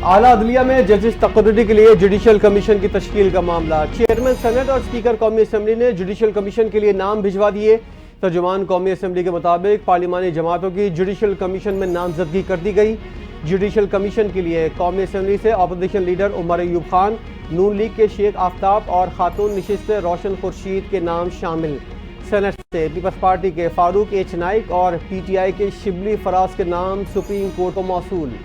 आला अदलिया में जजिस तकर्रुरी के लिए जुडिशल कमीशन की तश्कील का मामला। चेयरमैन सेनेट और स्पीकर कौमी असम्बली ने जुडिशल कमीशन के लिए नाम भिजवा दिए। तर्जुमान कौमी असम्बली के मुताबिक पार्लिमानी जमातों की जुडिशल कमीशन में नामजदगी कर दी गई। जुडिशल कमीशन के लिए कौमी असम्बली से अपोजिशन लीडर उमर अयूब खान, नून लीग के शेख आफ्ताब और खातून नशिस्त रोशन खुर्शीद के नाम शामिल। सेनेट से पीपल्स पार्टी के फारूक एच नाइक और PTI के शिबली फराज के नाम सुप्रीम कोर्ट को मौसूल।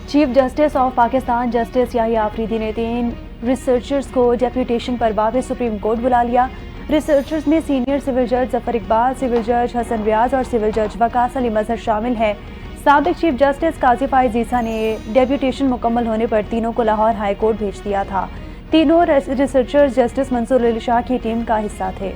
Chief justice of Pakistan justice Yahya Afridi ने 3 रिसर्चर्स को डेप्यूटेशन पर वापस सुप्रीम कोर्ट बुला लिया। रिसर्चर्स में सीनियर सिविल जज जफर इकबाल, सिविल जज हसन रियाज और सिविल जज वकास अली मजहर शामिल हैं। साबिक चीफ जस्टिस काजी फाइज ईसा ने डेप्यूटेशन मुकम्मल होने पर तीनों को लाहौर हाई कोर्ट भेज दिया था। तीनों रिसर्चर्स जस्टिस मंसूर अली शाह की टीम का हिस्सा थे।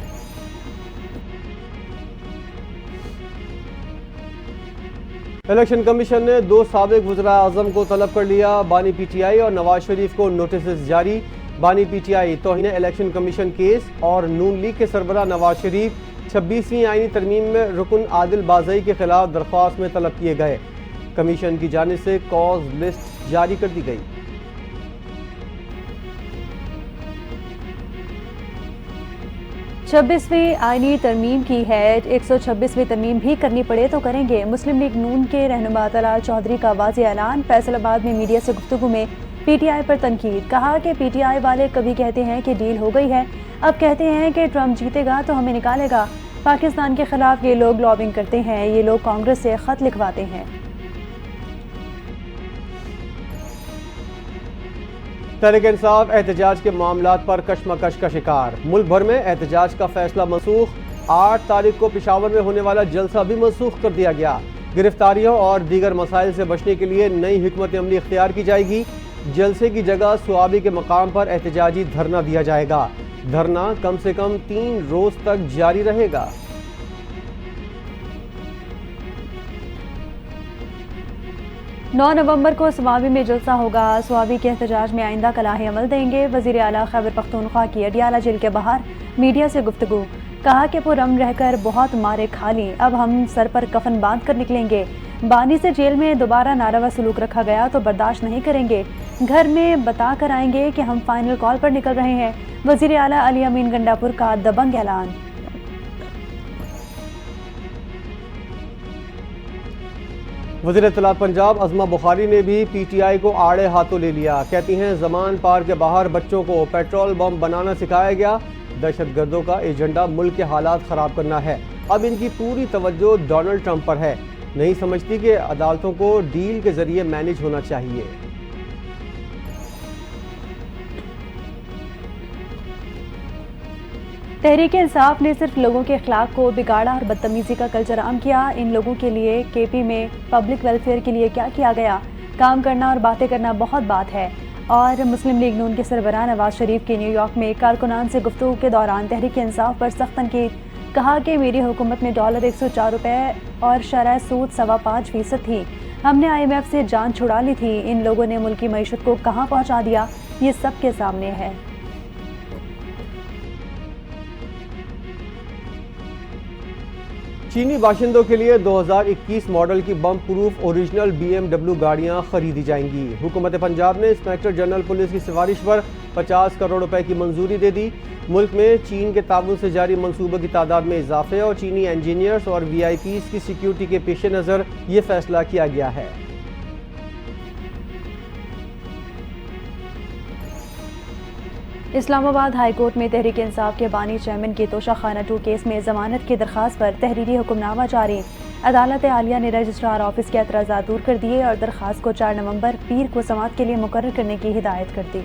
इलेक्शन कमीशन ने 2 साबिक वज़रा आज़म को तलब कर लिया। बानी PTI और नवाज शरीफ को नोटिस जारी। बानी PTI तौहीन इलेक्शन कमीशन केस और नून लीग के सरबराह नवाज शरीफ 26वीं आईनी तरमीम में रुकन आदिल बाज़ई के खिलाफ दरख्वास्त में तलब किए गए। कमीशन की जानिब से कॉज लिस्ट जारी कर दी गई। छब्बीसवीं आईनी तरमीम की है। 126वीं तरमीम भी करनी पड़े तो करेंगे। मुस्लिम लीग नून के रहनुमा तलाल चौधरी का वाज़ेह ऐलान। फैसलाबाद में मीडिया से गुफ्तगू में PTI पर तनकीद। कहा कि PTI वाले कभी कहते हैं कि डील हो गई है, अब कहते हैं कि ट्रंप जीतेगा तो हमें निकालेगा। पाकिस्तान के खिलाफ ये लोग लॉबिंग करते हैं, ये लोग कांग्रेस से खत लिखवाते हैं। तहरीक इंसाफ एहतजाज के मामलात पर कशमकश का शिकार। मुल्क भर में एहतजाज का फैसला मनसूख। 8 तारीख को पेशावर में होने वाला जलसा भी मनसूख कर दिया गया। गिरफ्तारियों और दीगर मसाइल से बचने के लिए नई हिकमत अमली इख्तियार की जाएगी। जलसे की जगह सुआबी के मकाम पर एहतजाजी धरना दिया जाएगा। धरना कम से कम 3 रोज तक जारी रहेगा। नौ नवंबर को स्वाबी में जलसा होगा। स्वाबी के एहतजाज में आइंदा कलाहे अमल देंगे। वज़ीर आला खैबर पख्तूनख्वा की अडियाला जेल के बाहर मीडिया से गुफ्तगू। कहा कि पुरअमन रहकर बहुत मारे खा ली, अब हम सर पर कफन बांध कर निकलेंगे। बानी से जेल में दोबारा नारवा सलूक रखा गया तो बर्दाश्त नहीं करेंगे। घर में बता कर आएंगे कि हम फाइनल कॉल पर निकल रहे हैं। वज़ीर आला अली अमीन गंडापुर का दबंग ऐलान। वज़ीर इत्तलात पंजाब अज़मा बुखारी ने भी PTI को आड़े हाथों ले लिया। कहती हैं जमान पार के बाहर बच्चों को पेट्रोल बम बनाना सिखाया गया। दहशतगर्दों का एजेंडा मुल्क के हालात ख़राब करना है। अब इनकी पूरी तवज्जो डोनाल्ड ट्रंप पर है। नहीं समझती कि अदालतों को डील के जरिए मैनेज होना चाहिए। तहरीक इंसाफ ने सिर्फ लोगों के अखलाक को बिगाड़ा और बदतमीजी का कल्चर आम किया। इन लोगों के लिए KP में पब्लिक वेलफेयर के लिए क्या किया गया? काम करना और बातें करना बहुत बात है। और मुस्लिम लीग नून के सरबराह नवाज शरीफ की न्यूयॉर्क में कारकुनान से गुफ्तगू के दौरान तहरीक इंसाफ पर सख्त तनकीद। कहा कि मेरी हुकूमत में डॉलर 104 रुपये और शरह सूद 5.25% थी। हमने IMF से जान छुड़ा ली थी। इन लोगों ने मुल्क की मईशत को कहाँ पहुँचा दिया, ये सबके सामने है। चीनी बाशिंदों के लिए 2021 मॉडल की बम प्रूफ ओरिजिनल BMW गाड़ियां खरीदी जाएंगी। हुकूमत पंजाब ने इंस्पेक्टर जनरल पुलिस की सिफारिश पर 50 करोड़ रुपए की मंजूरी दे दी। मुल्क में चीन के ताबन से जारी मंसूबों की तादाद में इजाफे और चीनी इंजीनियर्स और VIPs की सिक्योरिटी के पेश नज़र ये फैसला किया गया है। इस्लामाबाद हाई कोर्ट में तहरीक इंसाफ के बानी चेयरमैन की तोशाखाना 2 केस में जमानत की दरखास्त पर तहरीरी हुक्मनामा जारी। अदालत आलिया ने रजिस्ट्रार ऑफिस के एतराज़ात दूर कर दिए और दरखास्त को 4 नवंबर पीर को समाअत के लिए मुकर्रर करने की हिदायत कर दी।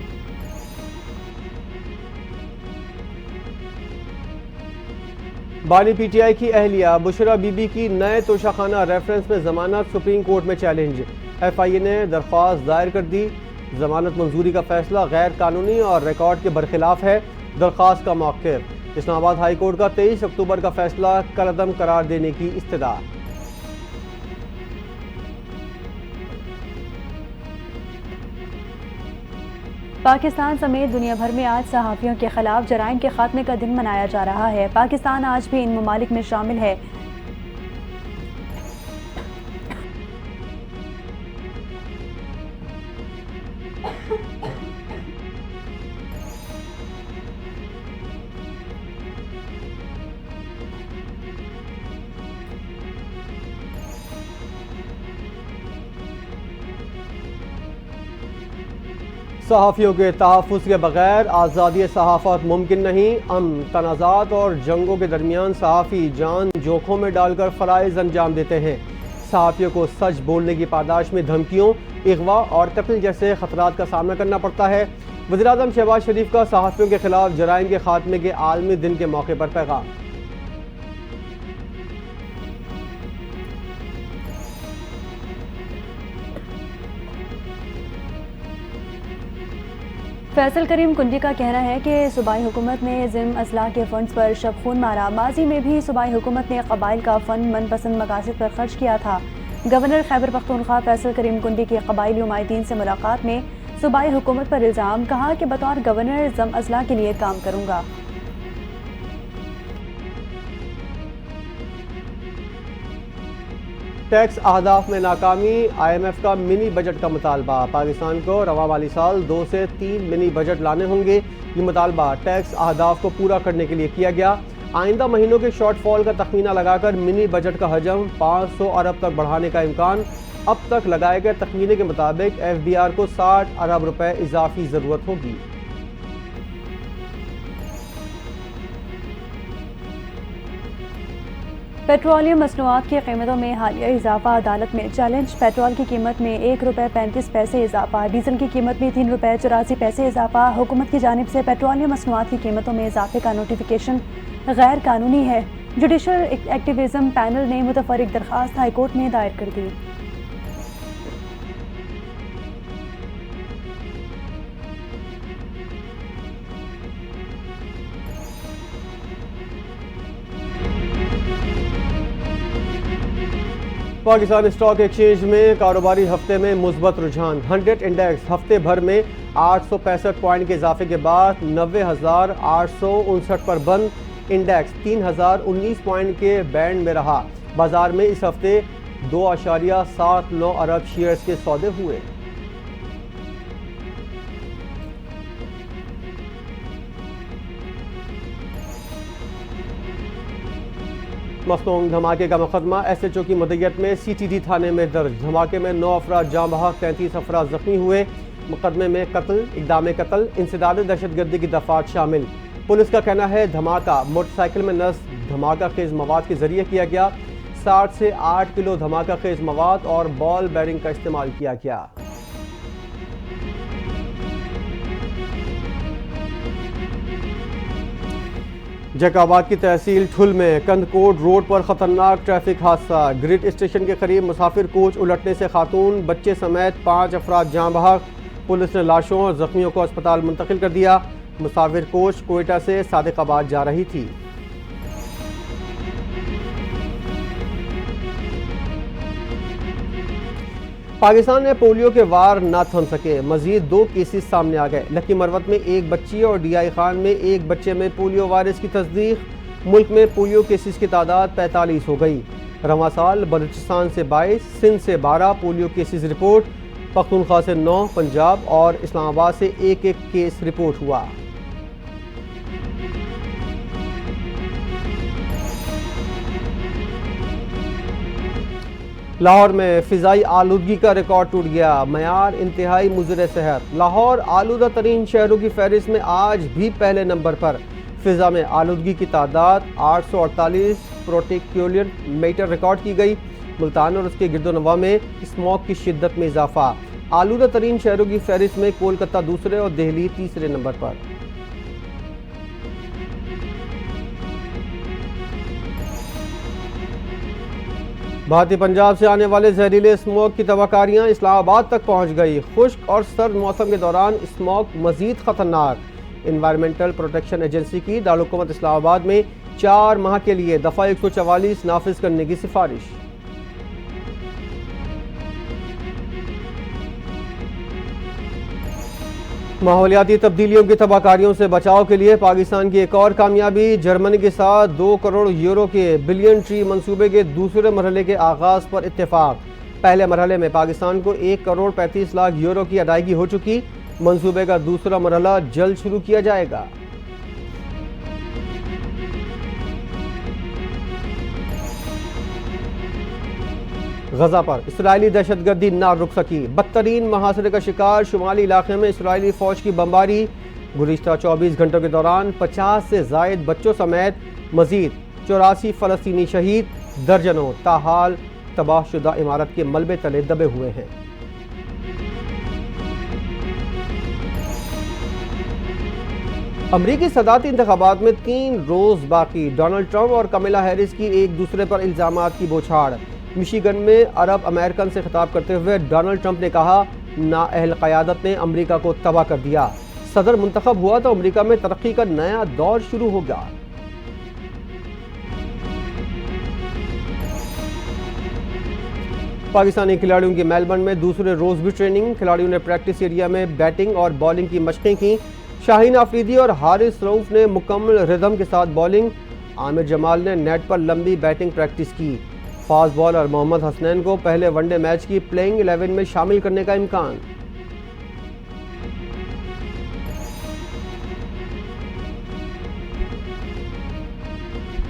बानी PTI की अहलिया बुशरा बीबी की नए तोशाखाना रेफरेंस में जमानत सुप्रीम कोर्ट में चैलेंज। FIA ने दरख्वास्त दायर कर दी। जमानत मंजूरी का फैसला गैर कानूनी और रिकॉर्ड के बरखिलाफ है। दरख्वास्त का मौक़िफ़। इस्लामाबाद हाई कोर्ट का 23 अक्टूबर का फैसला कलअदम करार देने की इस्तदा। पाकिस्तान समेत दुनिया भर में आज सहाफ़ियों के खिलाफ जराइम के खात्मे का दिन मनाया जा रहा है। पाकिस्तान आज भी इन ममालिक में शामिल है सहाफ़ियों के तहफ़्फ़ुज़ के बगैर आज़ादी सहाफ़त मुमकिन नहीं। तनाज़ात और जंगों के दरमियान सहाफ़ी जान जोखों में डालकर फ़राइज़ अंजाम देते हैं। सहाफ़ियों को सच बोलने की पादाश में धमकियों, अगवा और कत्ल जैसे ख़तरात का सामना करना पड़ता है। वज़ीर-ए-आज़म शहबाज शरीफ का सहाफ़ियों के खिलाफ जराइम के खात्मे के आलमी दिन के मौके पर पैगाम। फैसल करीम कुंडी का कहना है कि सूबाई हुकूमत ने ज़िम असलाह के फ़ंड्स पर शब खून मारा। माजी में भी सूबाई हुकूमत ने कबाइल का फ़ंड मनपसंद मकासद पर खर्च किया था। गवर्नर खैबर पख्तूनख्वा फैसल करीम कुंडी की कबाइली नुमाइंदीन से मुलाकात में सूबाई हुकूमत पर इल्ज़ाम, कहा कि बतौर गवर्नर ज़िम असलाह के लिए काम करूँगा। टैक्स अहदाफ में नाकामी, IMF का मिनी बजट का मुतालबा। पाकिस्तान को रवा माली साल 2 से 3 मिनी बजट लाने होंगे। ये मुतालबा टैक्स अहदाफ को पूरा करने के लिए किया गया। आइंदा महीनों के शॉर्टफॉल का तखमीना लगाकर मिनी बजट का हजम 500 अरब तक बढ़ाने का इम्कान। अब तक लगाए गए तखमीने के मुताबिक FBR को 60 अरब रुपए इजाफी ज़रूरत होगी। पेट्रोलियम मसनूआत की कीमतों में हालिया इजाफा अदालत में चैलेंज। पेट्रोल की कीमत में ₹1.35 इजाफा, डीजल की कीमत में ₹3.84 इजाफा। हुकूमत की जानिब से पेट्रोलियम मसनूआत की कीमतों में इजाफे का नोटिफिकेशन गैर कानूनी है। जुडिशल एक्टिविज्म पैनल ने मुतफर्रिक दरख्वास्त हाईकोर्ट में दायर कर दी। पाकिस्तान स्टॉक एक्सचेंज में कारोबारी हफ्ते में मुस्बत रुझान। 100 इंडेक्स हफ्ते भर में 865 पॉइंट के इजाफे के बाद 90,859 पर बंद। इंडेक्स 3,019 पॉइंट के बैंड में रहा। बाजार में इस हफ्ते 2.79 अरब शेयर्स के सौदे हुए। मखदूम धमाके का मुकदमा SHO की मदयत में CTD थाने में दर्ज। धमाके में 9 अफराद जाँ बहक, 33 अफराद जख्मी हुए। मुकदमे में कत्ल, इक़दाम कत्ल, इंसदाद दहशतगर्दी की दफात शामिल। पुलिस का कहना है धमाका मोटरसाइकिल में नस्ब धमाका खेज मवाद के जरिए किया गया। 60 से 8 किलो धमाका खेज मवाद और बॉल बेरिंग का इस्तेमाल किया गया। जैकाबाद की तहसील ठुल में कंदकोट रोड पर खतरनाक ट्रैफिक हादसा। ग्रिड स्टेशन के करीब मुसाफिर कोच उलटने से खातून, बच्चे समेत 5 अफराद जाँ बहक। पुलिस ने लाशों और जख्मियों को अस्पताल मुंतकिल कर दिया। मुसाफिर कोच कोयटा से सादिकाबाद जा रही थी। पाकिस्तान में पोलियो के वार न थम सके, मजीद 2 केसेस सामने आ गए। लकी मरवत में 1 बच्ची और DI खान में 1 बच्चे में पोलियो वायरस की तस्दीक। मुल्क में पोलियो केसेस की तादाद 45 हो गई। रवां साल बलूचिस्तान से 22, सिंध से 12 पोलियो केसेस रिपोर्ट। पख्तूनख्वा से 9, पंजाब और इस्लामाबाद से 1-1 केस रिपोर्ट हुआ। लाहौर में फ़िज़ाई आलूदगी का रिकॉर्ड टूट गया। मयार इंतहाई मुज़र सेहत। लाहौर आलूदा तरीन शहरों की फहरिस्त में आज भी पहले नंबर पर। फ़िज़ा में आलूदगी की तादाद 848 पार्टिकुलेट मीटर रिकॉर्ड की गई। मुल्तान और उसके गिरदोनवा में स्मॉग की शिद्दत में इजाफा। आलूदा तरीन शहरों की फहरिस्त में कोलकाता दूसरे और दिल्ली तीसरे नंबर पर। भारतीय पंजाब से आने वाले जहरीले स्मोक की तबाकारियां इस्लामाबाद तक पहुंच गई। खुश्क और सर्द मौसम के दौरान स्मोक मजीद खतरनाक। इन्वायरमेंटल प्रोटेक्शन एजेंसी की दारुल-हुकूमत इस्लामाबाद में 4 माह के लिए दफ़ा 144 नाफिज करने की सिफारिश। माहौलियाती तब्दीलियों की तबाहकारियों से बचाव के लिए पाकिस्तान की एक और कामयाबी। जर्मनी के साथ 2 करोड़ यूरो के बिलियन ट्री मंसूबे के दूसरे मरहले के आगाज पर इत्तेफाक। पहले मरहले में पाकिस्तान को 1 करोड़ 35 लाख यूरो की अदायगी हो चुकी। मंसूबे का दूसरा मरहला जल्द शुरू किया जाएगा। गजा पर इसराइली दहशतगर्दी ना रुक सकी, बदतरीन मुहासरे का शिकार शुमाली इलाके में इसराइली फौज की बमबारी। गुज़िश्ता 24 घंटों के दौरान 50 से जायद बच्चों समेत मजीद 84 फ़लस्तीनी शहीद, दर्जनों ताहाल तबाहशुदा इमारत के मलबे तले दबे हुए हैं। अमरीकी सदारती इंतखाबात में 3 रोज बाकी, डोनाल्ड ट्रंप और कमला हैरिस की एक दूसरे पर इल्जामात की बौछार। मिशिगन में अरब अमेरिकन से खिताब करते हुए डोनाल्ड ट्रंप ने कहा, नाअहल क़यादत ने अमरीका को तबाह कर दिया। सदर मुंतखब हुआ तो अमरीका में तरक्की का नया दौर शुरू हो गया। पाकिस्तानी खिलाड़ियों की मेलबर्न में दूसरे रोज भी ट्रेनिंग, खिलाड़ियों ने प्रैक्टिस एरिया में बैटिंग और बॉलिंग की मशक़ें की। शाहीन आफरीदी और हारिस रऊफ ने मुकम्मल रिदम के साथ बॉलिंग, आमिर जमाल ने नेट पर लंबी बैटिंग प्रैक्टिस की। फास्ट बॉलर मोहम्मद हसनैन को पहले वनडे मैच की प्लेइंग 11 में शामिल करने का इम्कान।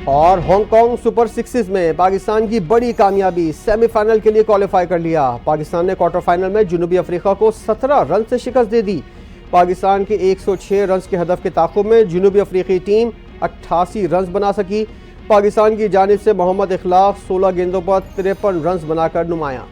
और हांगकांग सुपर सिक्सेस में पाकिस्तान की बड़ी कामयाबी, सेमीफाइनल के लिए क्वालिफाई कर लिया। पाकिस्तान ने क्वार्टर फाइनल में जनूबी अफ्रीका को 17 रन से शिकस्त दे दी। पाकिस्तान के 106 रन के हदफ के ताक़ुब में जनूबी अफ्रीकी टीम 88 रन बना सकी। पाकिस्तान की जानिब से मोहम्मद इखलाक 16 गेंदों पर 53 रन बनाकर नुमाया।